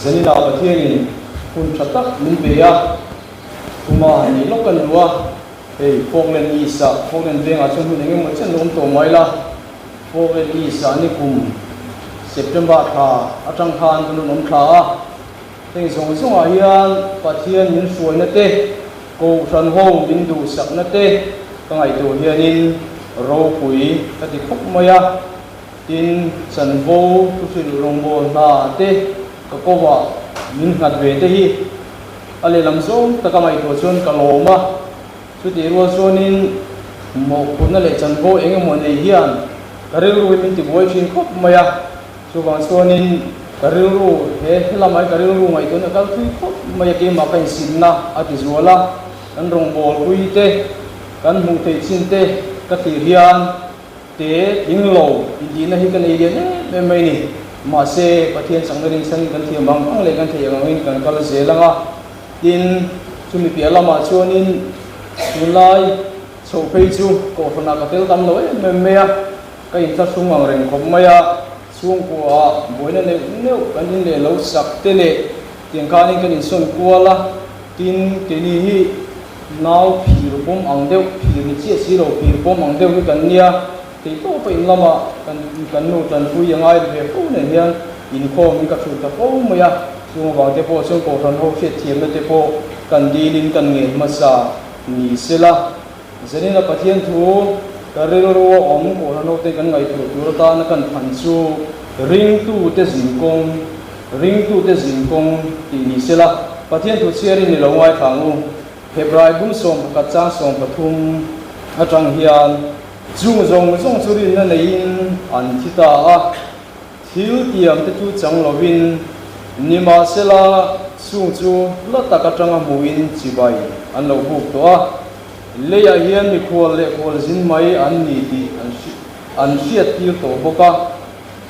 zani la pathian kun thatak min beya kuma ni lokan lua Foglen isa Foglen venga chun hun engem chen lom to maila Foglen isa ni kum September tha atang khan kun nom tha teng song song a hian pathian min suai na te ko san ho min du sak na te kangai to hianin ro pui ka ti khop maya in san vo tu sil rong bo na te ka ko wa min ngat ve te hi ale lam zo ta kamai to chon ka loma chu ti ro zonin mo kun le chan vo eng mo nei hian karil ru min ti boi chin khop maya chu wang zonin karil ru he lamai karil ru ngai to na kal thui khop maya ke ma kan sin na ati zuala kan rong bol pui te kan mu te chin te ka ti hian te ing lo di na hi kan area ne mai ni ma se pathian sangring sang kan thi mang ang le kan thei ang in kan kal zelanga tin chumi piala ma chuanin tulai so pei chu ko fana ka tel tam lo me me a ka in ta sung ang reng khom maya sung ko a boina ne ne kan in le lo sak te le tiang ka ni kan in son kuala tin te ni hi now phir bom ang deuh phir ni chi si ro phir bom ang deuh kan nia te to pa in lama kan nu tan pui angai ve ko ne hian in kho mi ka thu ta ko maya chung wang te po chung ko ran ho khet thiam te po kan di lin kan nge ma sa ni sela zanina pathian thu karero ro om ko ran ho te kan ngai thu tur ta na kan phan chu ring tu te zin kong ti ni sela pathian thu chiari ni lo ngai thangu Hebrai bung som ka chang som pathum atang hian chung zong churin na nein an thita a thil tiam te chu chang lovin nima sela chung chu lata ka tanga muin chibai an lo buk to a leya hian mi khol zin mai an ni ti an hriat tir to boka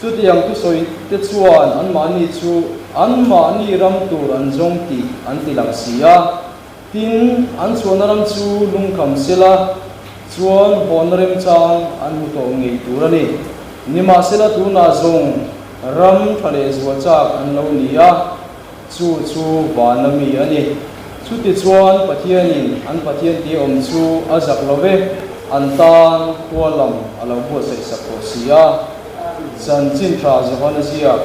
chu tiang tu soi te chuan an ma ni chu an ma ni ram tur an zong ti an ti lang sia tin an chuanaram chu lungkham sela chuan honrem chang an hu to ngei turani nima sela tu na zong ram thale zuwa chak an lo nia chu vanami ani chu ti chuan pathianin an pathian ti om chu azak love an tan kualam alo bu sai sakho sia chan chin tha zawala sia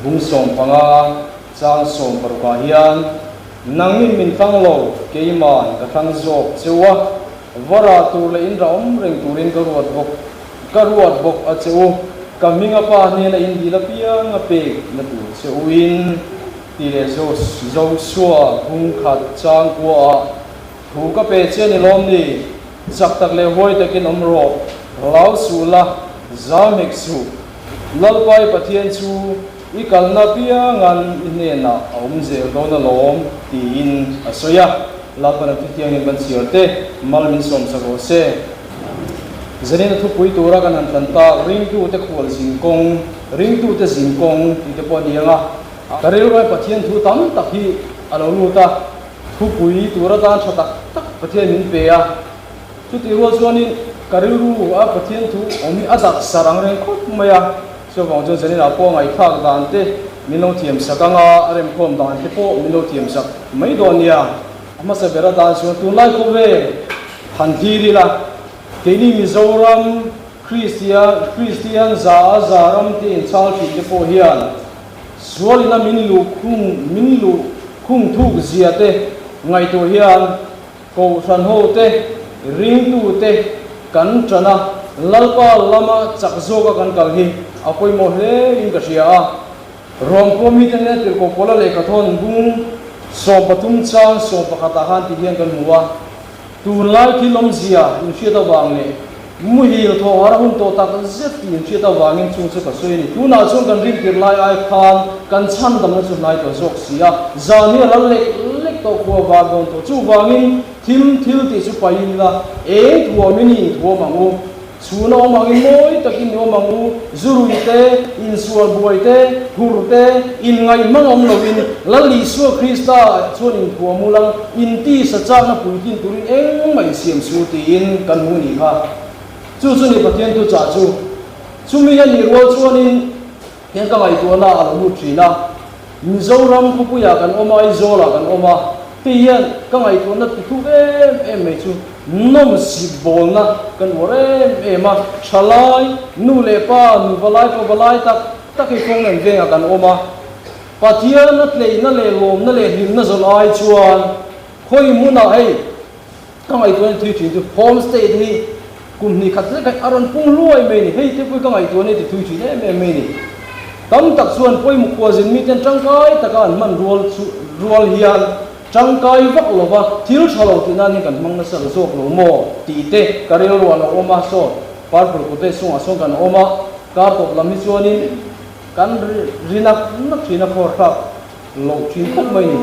bung som panga chang som parka hian nangin min tang lo keiman ka thang zok chewa vara tur le in raum reng turin ka ruat bok a cheu kaminga pa ne la in dila piang a pe na tu cheuin ti le zo suwa hung khat chang kwa thu ka pe chen ni lom ni chak tak le hoi takin omro lau su la zamek su lalpai pathian chu ikal na piang an ine na om zel do na lom ti in asoya lapana tiang in ban siorte malmin som sago se zanin thu pui tura kan an tanta ring tu te khol jingkong ti te po nianga karel roi pathian thu tam tak hi alo lu ta thu pui tura ta thata tak pathian min pe a chu ti ro zonin karel ru a pathian thu omi adak sarang reng khop maya so wang jo zanin a po ngai khak dan te mino thiam sakanga arem khom dan te po mino thiam sak mai do nia amasa bera dan so tu lai ko ve han thiri la teni mizoram christian zaram te in chal thi te po hian sualina minlu khung thuk zia te ngai to hian ko san ho te ring tu te kan chana lalpa lama chakzo ka kan kal hi apoi mo he in ka sia rom ko mi te ne te ko pola le ka thon bung som patum chang som pakata han ti hian kan huwa tu lai ki lom zia in sia da wang le mu hi tho har hun to ta zet in sia da wang in chung chu ka soi ni tu na chung kan rim tir lai ai khan kan chan dam na chu nai to zok sia zani ral lek to ko wa gon to chu wang in thil ti chu pai la e thuo mi ni thuo mangu chuna omangin moi takin ni omangu zuruite in sual buaite hurte in ngai mangom lovin lali su krista chuan in thuamulang in ti sa chana puitin turin eng mai siam su ti in kan mu ni kha chu ni pathian tu cha chu chumi ya ni ro chuan in hian ka ngai tu na al mu trina Zoram Kupuya can Oma Zola can Oma Tian Kangai to not to em Nom Sibona can Wore Emma Shalai Nulepa Nuvalai Povalai Takifong and Venga can Oma Patia not lay Nale Nale him Nazalai Chuan Koi Muna Hey Kangai 23 to homestead he Kumni Katlaka Aron Pulu many hey Tipu Kangai 22 many Tam tak suan poi mukwazin miten changkai takan man rual hian changkai vak lova thil thalo tinan kan mangna sar zok lo mo ti te karel rual oma so parpur kute sunga song kan oma kar top lami chuanin kan rinak nak thina khor kha lo thin khop mai ni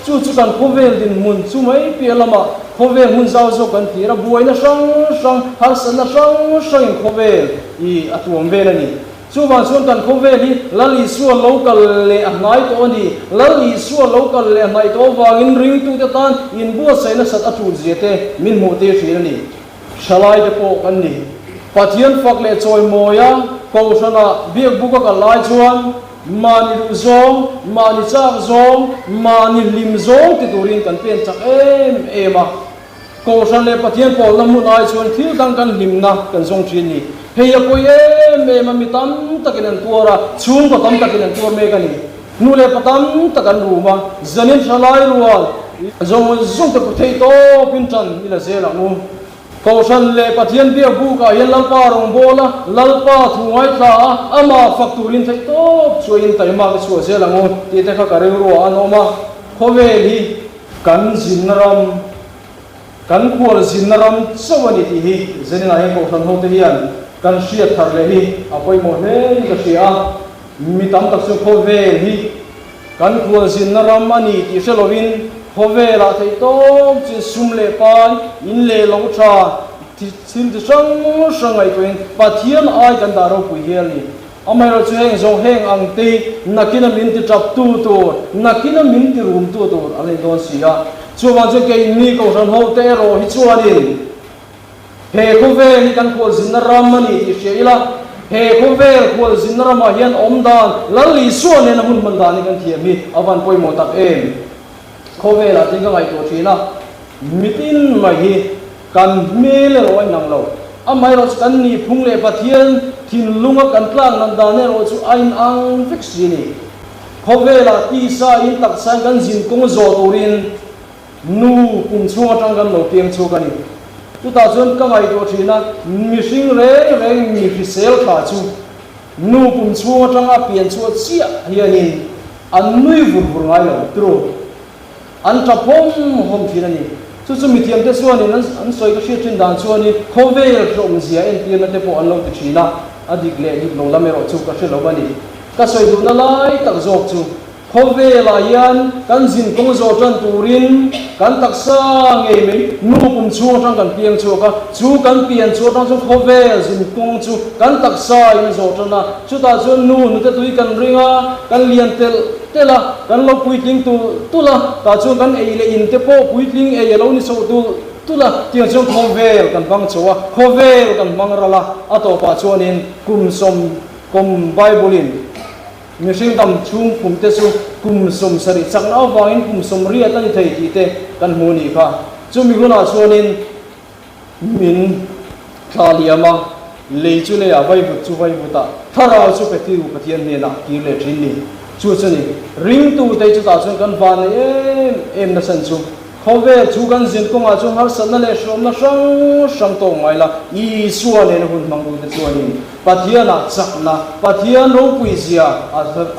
chu kan khovel din mun chu mai pialama khovel mun zau zo kan tira buaina sang har sana sang khovel I atuam velani Suban suan kan koveli lali suan local le amai to ni lali suan local le amai to wangin ring tu te tan in bua saina sat atu jete min mo te thirani shalai de po kan ni pathian fak le choi moya ko sana biak buka ka lai chuan mani ru zong mani chak zong mani lim zong ti turin kan pen chak ema ko san le pathian pol na mun ai chuan thil dang kan limna kan zong thin ni Hei aku me mami tam takinan tuara chung ko tam takinan tuar me kani nule patam takan rumah zanin shalai rual zong te puthei to pintan ila zela mu kausan le pathian bia buka yan lalpa rong bola lalpa thungai tla ama fakturin thai to chuin tai ma ka chu zela mu ti te kha kare ru anoma khoweli kan jinram kan khur jinram sawani ti hi zanin ai kausan ho te hian kan siat thar le hi apoi mo he ka sia mi tam tak su khove hi kan khul sin na ram ani ti selovin khove la thei to chi sum le pai in le lo tha ti sin de sang ai toin pathian ai kan da ro pui hel ni amai ro chu heng zo heng ang ti nakina min ti tap tu to nakina min ti rum tu to ale don sia chu wa chu ke ni ko ran ho te ro hi chuanin He khove ni kan khol zinram mani ti sheila he khove khol zinram ma hian omdan lali suan ne hun mandan ni kan thiami awan poi mo tak em khove la tinga ngai to thina mitin mai hi kan mele roi nang lo amai ro kan ni phung le pathian thin lunga kan tlang nan da ne ro chu ain ang fix ni khove la ti sa in tak san kan jin kong zo turin nu kum chunga tang kan lo tiang chu kan ni tu ta chuan ka ngai to thina mihring reng mi fisel kha chu nu pum chunga tanga pian chu chia hianin an nui vur ngai lo tro an ta hom thina ni chu chu mi thiam te chuan an soi ka shi thin dan chuan ni khovel rom zia en tian na te po an lo ti thina adik le dik lo lamero chu ka she lo bani ka soi du na lai tak jok chu khowela yan kan jin kong zo tan turin kan taksa ngei me nu kum chu tang kan piang chu ka chu kan pian chu tang chu khovel jin kong chu kan taksa in zo tana chu ta chu nu te tui kan ringa kan lian tel tela kan lo pui ting tu la ta chu kan ei le in te po pui ting ei lo ni so tu la tiang chu khovel kan bang chuwa khovel kan mangrala ato pa chuanin kum som kom bible Mishing tam chung kum te su kum som sari chak na wangin kum som ria tan thei ti te kan huni kha chu mi guna chuanin min thaliama le chu le avai bu chu vai bu ta thara chu pe ti u pathian ne na ki le thin ni chu chani ring tu te chu ta chuan kan van em na san chu khove chu kan jin ko ma chu har san na le shom na sang to mai la I suan ne hun mang du te chuanin pathian a chakna pathian ro pui zia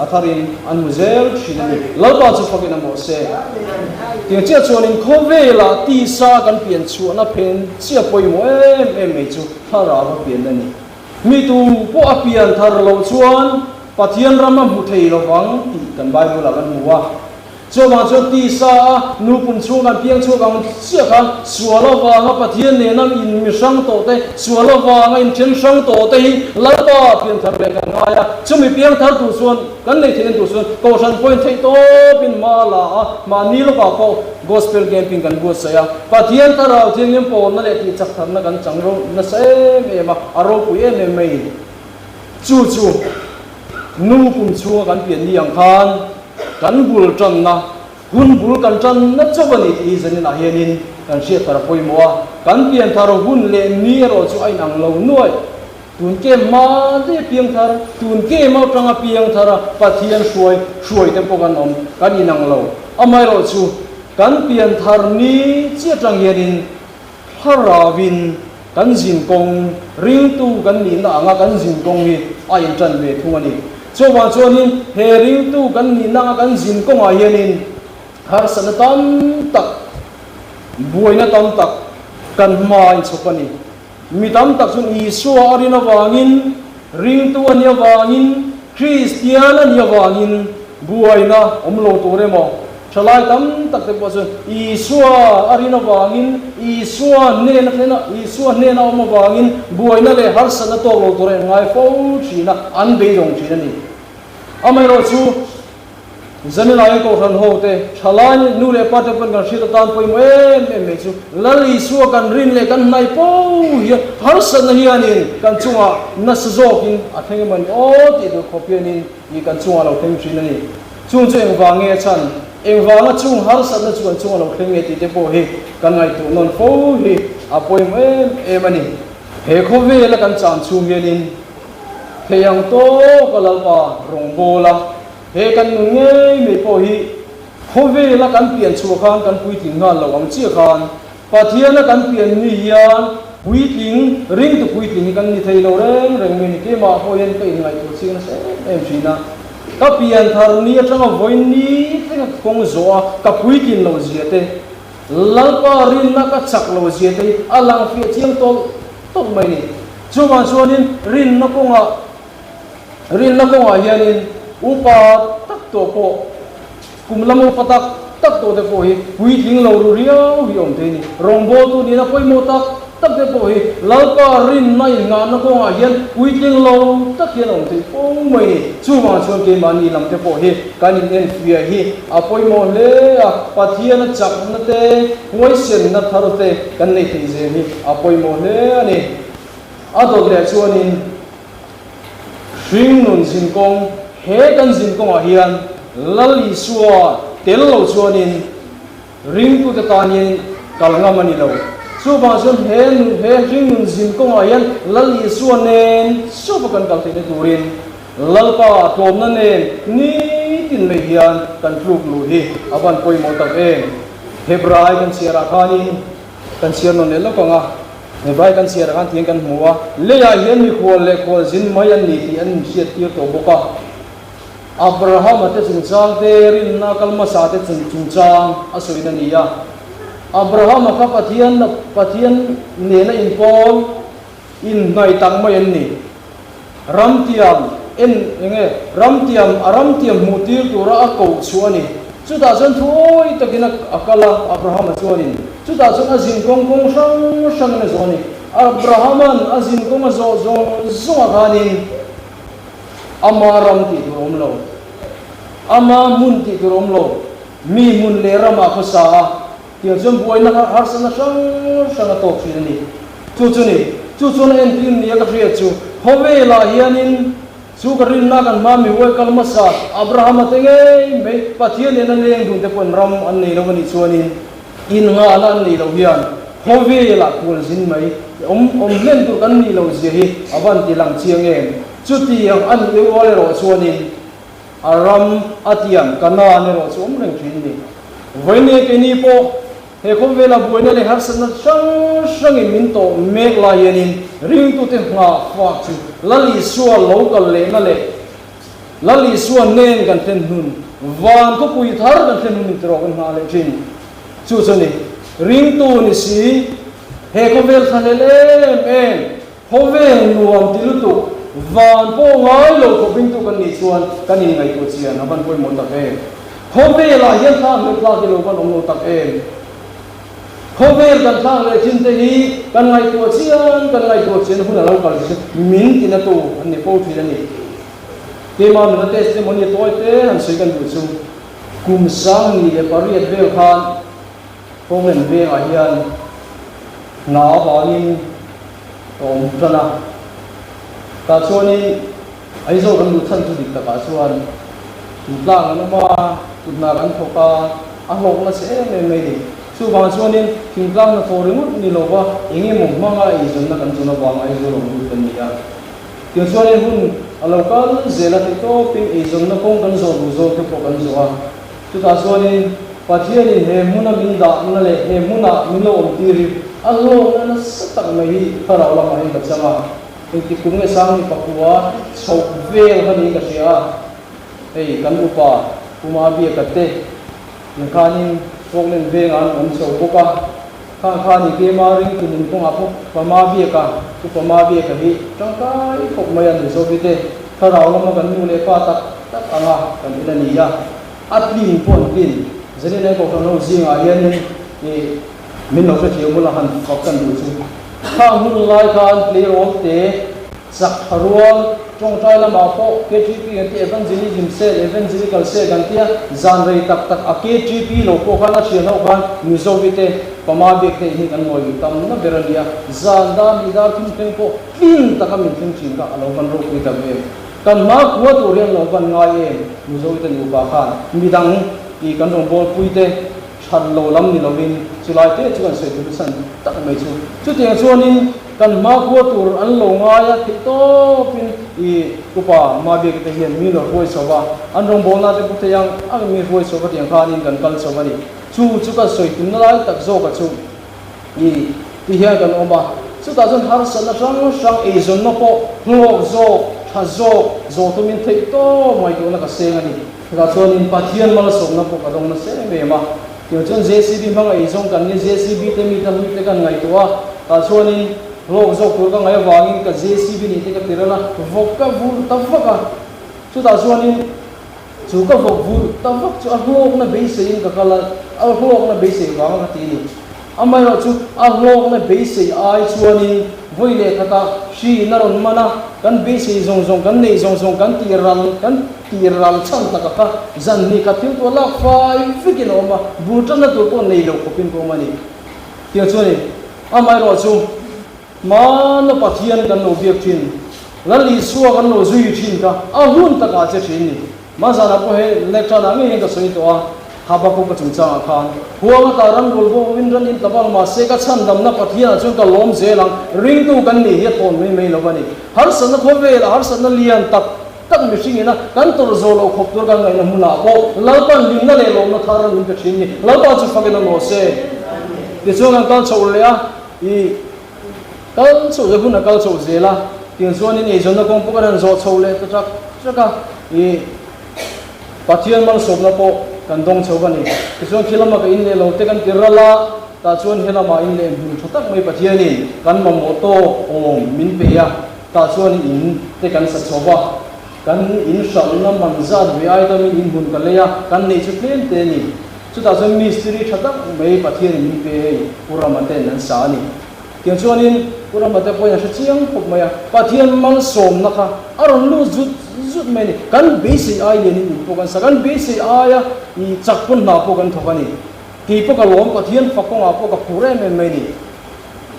atharin an muzel thinani lalpa chu fakin mo se ti che chuanin khove la ti sa kan pian chu na pen chia poi mo em me chu thara ba pian ni mi tu po apian thar lo chuan pathian rama mu thei lo wang ti kan bible la kan muwa cho ma cho ti sa nu pun chu kan piang chu kan sia kan suala wa nga pathian ne nam in mi sang to te suala wa nga in chen sang to te hi lalpa pian thar le kan ngaya chu mi piang thar tu suan kan nei thien tu suan ko san point thei to pin ma la ma ni lo ba ko gospel camping kan bu sa ya pathian tar au thien yem po na le ti chak thar na kan chang ro na se me ma aro pu e me mai chu nu pun chu kan pian ni ang khan kan bul tran na hun bul kan tran na chawani ti zanin a hianin kan sia tar poimoa kan pian thar hun le ni ro chu ai nang lo nuai tun ke ma de piang thar tun ke ma tanga piang thara pathian suai te pokan om kan inang lo amai ro chu kan pian thar ni chia tang hianin harawin kan jin kong ring tu kan ni na anga kan jin kong hi a in tran ve thungani chowa chonin he ring tu kan ni na kan jin kong a hianin har san tam tak buaina tam tak kan mai chopani mi tam tak sun isua arina wangin ring tu ania wangin Christian ania wangin buaina omlo tore mo chalai tam tak te posun isua arina wangin isua ne na oma wangin buaina le har sana to lo tore ngai fo china an be dong china ni amai ro chu zanilai ko ran ho te chalai nu le pa te pan kan shita tan poi mo me chu lali isua kan rin le kan nai po hi har sana hianin kan chunga na sazokin atheng man o ti do khopianin ni kan chunga lo theng china ni chung chung wange chan engwanga chung har sana chuan chung lo thleng ti te po hi kan ngai tu non fo hi apoi em ani he khove la kan chan chung hianin theyang to kalalpa rongbola he kan nge me po hi khove la kan pian chu khan kan pui ting nga lo am chi khan pathian la kan pian ni hian pui ting ring tu pui ting kan ni thei lo reng me ni ke ma ho yen kai ngai tu sing se em china ka pian thar ni atanga voin ni teng kong zo ka pui tin lo ziate lalpa rin na ka chak lo ziate alang fi chiang to mai ni chuwa chuanin rin na konga hianin upa tak to po kumlamu patak tak to de po hi pui ting lo ru riau hi om te ni rongbo tu ni na poi mo tak de po hi lalpa rin na nga na konga hian pui ting lo tak hian om te po mai ni chuwa chuan ke mani lam te po hi kanin en fia hi apoi mo le a pathian chak na te huai sen na thar te kan nei te je hi apoi mo le ani adol le chuanin swing nun sin kong he kan sin kong a hian lali suwa tel lo chuanin ring tu te tanin kalanga mani lo chu ba chuan he ring nun sin kong a hian lali suwa nen so pa kan kal te turin lalpa tom na nen ni tin me hian kan pluk lu hi aban poi mo tak hebrai kan siara khani kan siar non le lo kanga hebrai kan siara kan thiang kan muwa le ya hian mi khol zin mai an ni ti an siat tir to boka Abraham ate chungchang te rin na kalma sa te chungchang asoina niya Abraham ka pathian ne na in pol in ngai tang mai an ni ramtiam aramtiam mutir tura ako chuani chuta chen thoi takina akala Abraham chuanin chuta chen azin kong sang na zoni Abrahaman azin kong zo ganin amaram ti rom lo ama mun ti rom lo mi mun le rama khosa ti jom boina har sana sang to chini chu en tin ni ka ria chu hove la hianin chu karin na kan mami wai kalmasa Abraham atenge me pathian en leng dung te pon ram an nei lo ni chuanin in nga lan nei lo hian hove la kul zin mai om len tu kan ni lo je hi aban ti lang chiang em chuti ang an le wale ro chuanin aram atiam kana ne ro chom reng thin ni voine ke ni po he khove la buina le har san sang min to me la yanin ring tu te nga fa chu lali suwa local le na le lali suwa nen kan ten hun van ko pui thar kan ten hun tro kan ha le thin chu chani ring tu ni si he khovel thale le en khovel nuam tilu tu van po ngai lo ko bing tu kan ni chuan kan ni ngai ko chian aban poi mon ta ve khovel la hian tha me tla ki lo ban om lo tak em khovel kan thang le chin te hi kan ngai to chian huna lo kal chi min tin na to an ni po thi ani ke ma na testimony toy te an sei kan du chu kum sang ni le pariat ve khan pongen ve a hian na ba ni om tana ta chuani ai zo kan du than chu dik ta ka chuan tlang an ma tuna kan thoka a hlok na se me ni chu bang chuanin thingtlang na thoring ni lowa engi mongmanga I zon na kan chuna bang ai zo rom kan ni ya tiang chuanin hun alokal zela te to ping I zon na kong kan zo bu zo te po kan zo a chu ta chuanin pathian in he muna min da na le he muna min lo om tiri allo na satak mai para ola mai ka chama ti kung nge sang ni pakua chok vel hani ka sia ei kan upa kuma bi ka te ng kanin kong len ve ngan om so boka khani ke ma ring kun kong apo pama bi ka tu pama bi ka hi tangkai kok mayan so bi te para ola ma kan nu le pa tak anga kan ina ni ya atlin pon pin zene ne ko no zinga hian ni min lo se thiu mula han kok kan du chu khang hun lai kan ple ro te sak harual trong trai la ma po KGP ti evangelism se evangelical se gan tia zan rei tak tak a KGP lo ko kana chian ho kan ni zo vite pama be te ni kan moi tam na beralia zan da mi dar thum teng ko tin ta ka min thum chin ka alo kan ro ku ta be kan ma ko to rian lo kan ngai e ni zo vite ni ba khan mi dang I kan rong bol puite chan lo lam ni lovin chulai te chuan se tu san tak mai chu tiang chuanin kan ma ko tur an lo nga ya thi to pin I kupa ma be ke hian mi lo hoi so ba an rong bol na te pu te yang a mi hoi so ba tiang khanin kan kal so ba ni chu ka soi tin na lai tak zo ka chu I ti hian kan oma chu ta zon har san na sang e zon no po hlo zo tha zo tu min thei to mai ko na ka se ngani ka chuanin pathian mala som na po ka dong na se me ma yo chon JCB hang ai zong kan ni JCB te mi ta mi te kan ngai to a ta chuanin lo zo ko ka ngai wangin ka JCB ni te ka tirala vok ka vur ta vaka chu ta chuanin chu ka vok vur ta vak chu a hlok na be se in ka kala a hlok na be se wang ka ti ni amai ro chu a hlok na be se ai chuanin voile kata shi na ron mana kan be se zong kan nei zong kan tiral chan ta ka zan ni ka thil to la fai fikin oma butan na to ko nei lo ko pin ko mani tia chuni amai ro chu ma na pathian kan no biak thin lali suwa kan no zui thin ka a hun ta ka che thin ni ma za na po he lecture na nge ka soi to a haba ko ka chung cha khan huwa ta ran gol bo win ran in tabal ma se ka chan dam na pathian chu ka lom zelang ring tu kan ni he ton me lo bani har san na kho ve la har san na lian tak mi sing ina kan tur zo lo khop tur kan ngai na muna ko lalpan ling na le lo na tharan min ka thin ni lalpa chu fa na lo se ti chu kan kal chou le a I kal chou ze hun kal chou ze la tin chuan in e zon na kong pu kan zo chou le ta chaka I pathian mal sob na po kan dong chou bani ti chuan khilama ka in le lo te kan tirala ta chuan helama in le hun thotak mai pathian in kan ma mo to om min pe ya ta chuan in te kan sa chowa kan in shal na manzat vi ai ta min in hun ka leya kan nei chu tlen te ni chu ta chuan mystery thatak mai pathian in pe puramate nan sa ni tiang chuanin puramate poina sa chiang khop maya pathian mal som na kha aron lu zut mai ni kan basic ai le ni po kan sa kan basic aya I chakpun na po kan thokani ki po ka lom pathian fakong a po ka pure mai ni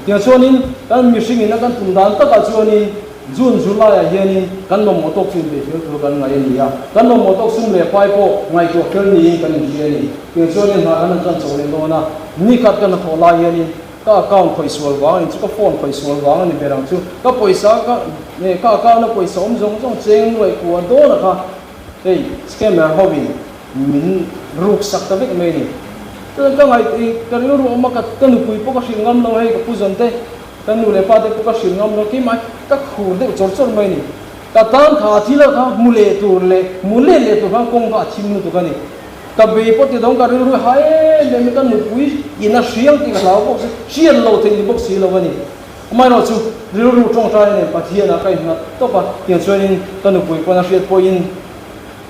tiang chuanin kan mishing ina kan tundan ta ka chuanin June July hianin kan nom motok sin be thil kan ngai ni ya kan nom motok sum le pai po ngai to khel ni kan ni ni ke chuanin ma kan chan chole lo na ni kat kan thola hianin ka account khoi sual wang in chu ka phone khoi sual wang ni berang chu ka poisa ka ne ka account na poisa jong cheng loi ko do na kha ei scammer hobby min ruk sak ta vek me ni ka ngai ka ru ru ma ka kan pui po ka singam no hei ka pu zon te kan nu le pa te ka singam no ki mai ka khur de chor mai ni ka tan kha thila kha mule tur le tu kha kong ka thim nu tu ka ni ka be po ti dong ka ru hai le mi kan nu pui ina siang ti ka la ko sian lo te ni bok si lo ni mai no chu ru chong trai ne pathian a kai na to pa tiang chuanin kan nu pui ko na riat po in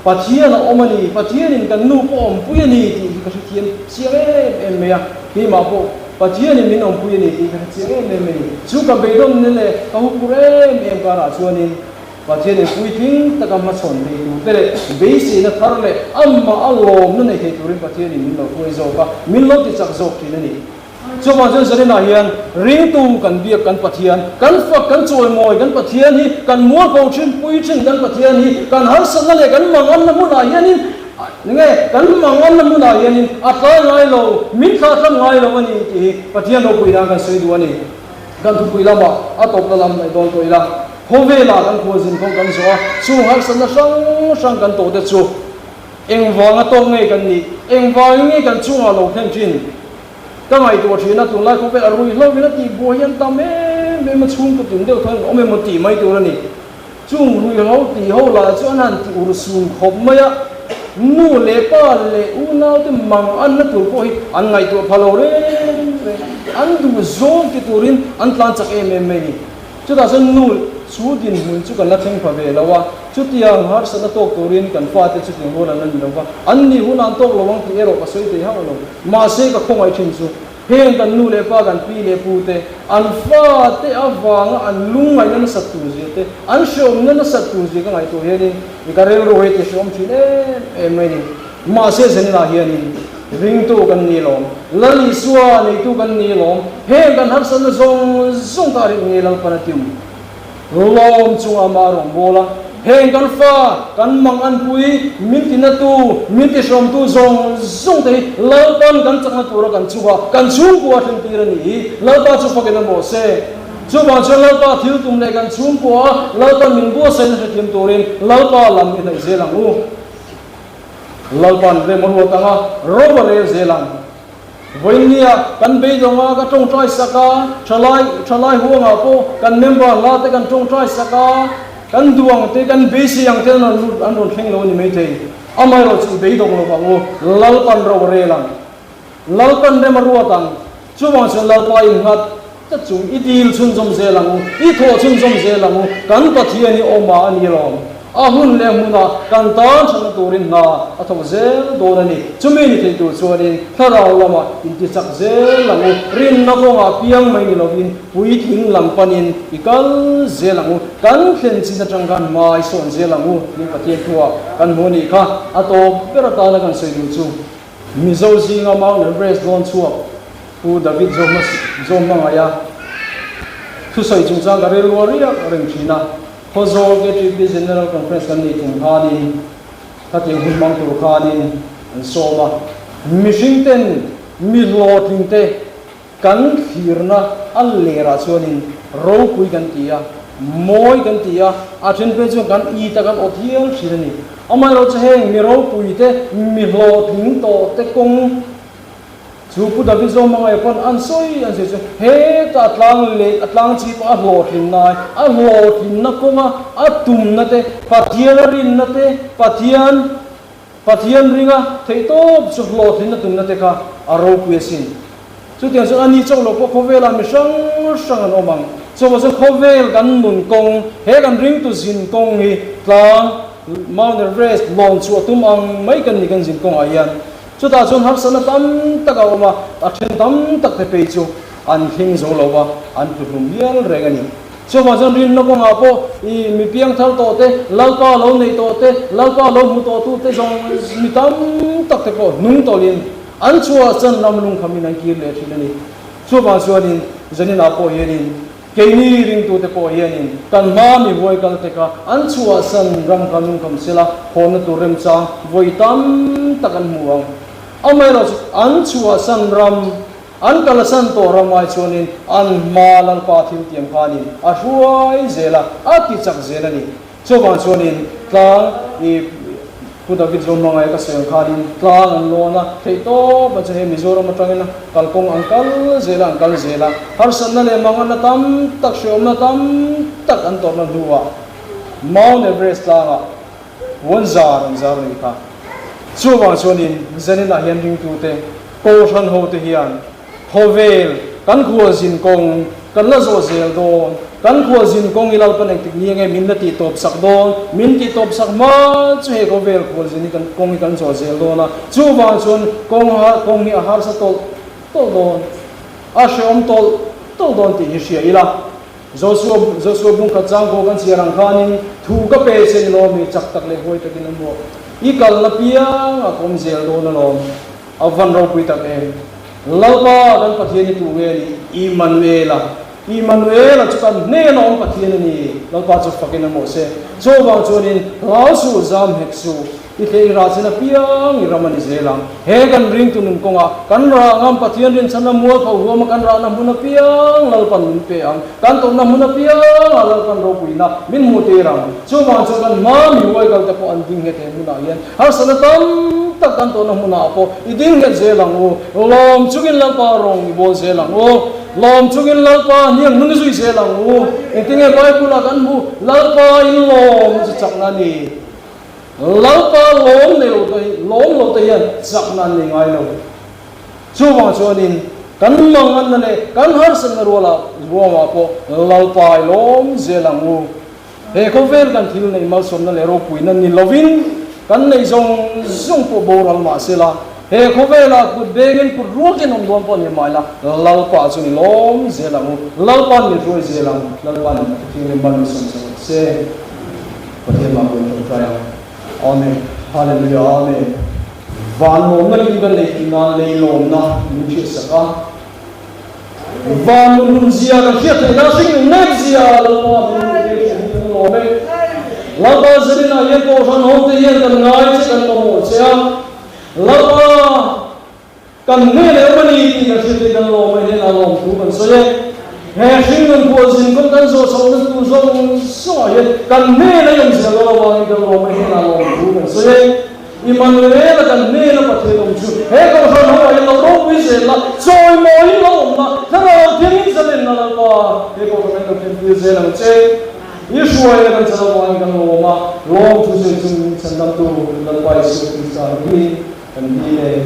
pathian a omani pathian in kan nu po om pui ni ti ka thian siang em me ya ki ma po pathian in min om pui ni ti ka siang em me chu ka be dom ne le ka hu pure em ka ra chuanin pathian in pui thing ta ka ma chon be tu tere be si na thar le amma alom na nei ke turin pathian in min lo pui zo ka min lo ti chak zo ki na ni cho mà dân dân này hiền riêng tu cần việc cần phát hiện cần phật cần trồi mồi cần phát hiện hi cần mua cầu chim bùi chim cần phát hiện hi cần hal sân này cần mang ăn muốn này hiền nghe cần mang ăn muốn này hiền à tới ngay lâu mình khá thân ngay lâu này thì phát hiện đâu bùi đang cần xây đua này cần thu bùi làm à top là làm này đòn tôi là hôm về là cần khua dân không cần số chú hal sân là sang cần tổ được chú em vàng tông ngay cần đi em vàng ngay cần chú à lâu thêm chuyện cái ngày tuổi chuyện là tụi lai không phải là rồi lâu vì nó chỉ bùi hiện tâm em mà chung cái chuyện đều thôi ông em một tỷ mấy tuổi này chung rồi lâu tỷ lâu là cho nên thì ur sun khom mấy á nu lệ pa lệ u nào thì mang ăn nó tụi coi ăn ngày tuổi phalo đấy ăn tụi zone cái tuổi ăn plan chắc em này chú ta sẽ nu chú din hun chú cần là thêm phải về lâu à chú tiang har sẽ nó tốt tuổi cần pha thì chú tiền luôn là nên gì đâu à ăn đi hun ăn tốt lâu vắng thì rồi có sấy thì hao lâu mà sẽ có không ai chinh chú heng kan nu le pa kan pi le pu te an fa te awanga an lung ngai na sat tu ji te an shom na sat tu ji ka ngai to he ni ka rel ro he te shom chi ne mai ni ma se zen la hi ni ring tu kan ni lom lali suwa ni tu kan ni lom heng kan har san zong zong ta ri ni lang pa tium lom chung amarong bola heng kan fa kan mang an pui min tin tu min ti som tu zong zong te lao pan kan chang tu ra kan chuwa kan chung kwa thing ti ra ni lao ta chu fa mo se chu ba chu lao ta thil tum le kan chung kwa lao ta min bo se na tim tu rin lao ta lam ni nei ze lang u lao pan le mon wo ta nga ro ba le ze lang voinia kan be donga ka tong trai saka thalai huanga po kan member la te kan tong trai saka kan duang te kan be si yang te an ron theng lo ni me te amai ro chu be dong lo ba ngo lal pan ro re lang lal pan de maru tang chu ma chu lal pa in hat ta chu i dil chun jom ze lang i tho chun jom ze lang kan pa thi ani oma ani rom a hun le muna kan tan chan turin na a tho ze do na ni chumi ni te tu chuanin thara lama in ti chak ze lang rin na ko nga piang mai ni lovin pui thing lam panin ikal ze lang kan thlen chi na tang kan mai son ze lang ni patien thua kan moni kha a to pera ta la kan sei du chu mi zo ji nga ma na breast don chu pu david zom ma ya thu sai chung chang ga rel waria reng china Hozol ke trip general conference kan ni tung khani khating hun mang tur khani an soma mishing ten mi lo ting te kan khirna al lera chuanin ro pui kan tia moi kan tia a then pe chu kan I ta kan othiel thirani amai ro che heng mi ro pui te mi lo ting to te kong chupu david zo mangai pon an soi an se he ta atlang chi pa lo thin nai a lo thin na konga atum na te pathian rin na te pathian ringa thei to chu lo thin na tum na te kha aro puesin chu tiang chu ani chok lo po khovela mi sang an omang chu wa chu khovel kan mun kong he kan ring tu zin kong hi tlang Mount Everest long chu atum ang mai kan ni kan zin kong ayan chu ta chun har sana tam tak awma a then tam tak te pe chu an hing zo lowa an tu rum bial regani chu ma jan rin no ko nga po I mi piang thal to te lalpa lo nei to te lalpa lo mu to tu te jong mi tam tak te ko nung to lin an chua chan ram lung khamin an kir le thilani chu ba chuanin janin a po yenin keini ring tu te po yenin kan ma mi voi kal te ka an chua san ram kanung kam sela hon tu rem cha voi tam takan muang amai ro an chua san ram an kala san to ramai chuanin an malal pa thil tiam khanin a huai zela a ti chak zela ni chuwa chuanin tlang I puda bit zom mangai ka sen khanin tlang an lona thei to ba che mizoram atangena kalkong angkal zela har san na le mangan na tam tak shom na tam tak an to na duwa Mount Everest langa wonzar ni kha chuwa chuanin zanina hian ring tu te ko than ho te hian hovel kan khua zin kong kan la zo zel don kan khua zin kong ilal panek tik ni nge min na ti top sak don min ti top sak ma chu he hovel khua zin kan kong kan zo zel don na chu wa chun kong ni a har sa tol don a shom tol don ti hi sia ila Joshua bung ka chang ko kan siarang khanin thu ka pe sen lo mi chak tak le hoi takin mo ikal na piang a kom zel don na lo avan ro pui tak e lalpa kan pathian tu nge ni Emmanuel chu kan ne nom pathian ni lalpa chu fakin mo se so bang chunin lausu zam heksu ite ra chena piang iramani zelang he kan ring tu nun konga kan ra ngam pathian rin chana mual pau huam kan ra na huna piang lalpan min pe ang kan to na huna piang lalpan ro puina min mu te rang so bang chu kan ma mi wai kal ta po an ding he te huna yan har sanatam tak kan to na huna po iding he zelang o lom chugin lalpa rong bol zelang o lom chugin lalpa niang nung zui zelang o etinge bible kan bu lalpa in lom chu chakna ni lalpa lom ne lo te yan chakna ni ngai lo chu ma chuanin kan mangan ne kan har san rola ruama po lalpa lom zelang o he ko vel kan thil nei mal som na le ro puina ni lovin kan nei zong po boral ma sela he ko vela ku begin ku ruakin om dom po ni maila lalpa chu ni lom zelang o lalpa ni roi zelang lalpa ni thil ban som se pathe ma ko trai Amen. Hallelujah. Amen. Van mom na liban le na le lom na ni saka. Van nun zia ka khiat na sing na zia lo mo me. La ba zina ye ko han ho te ye kan ngai che kan mo sia. La ba kan ne le mani ti na se te kan lo me ne na lo tu kan so ye. He sing nun ko zin kon kan so so tu so ye kan ne na yong zia lo ba ni kan lo me ne na lo tu kan so ye. Emmanuel kan ne na pathe dom chu he ko han ho ye lo ro pi se la choi mo ni lo na na lo thiên sa len na la ba he ko kan lo thiên pi se la che Yeshua ye kan sa lo an kan lo ma lo tu se chung chan dam tu la ba su ti sa ni kan ni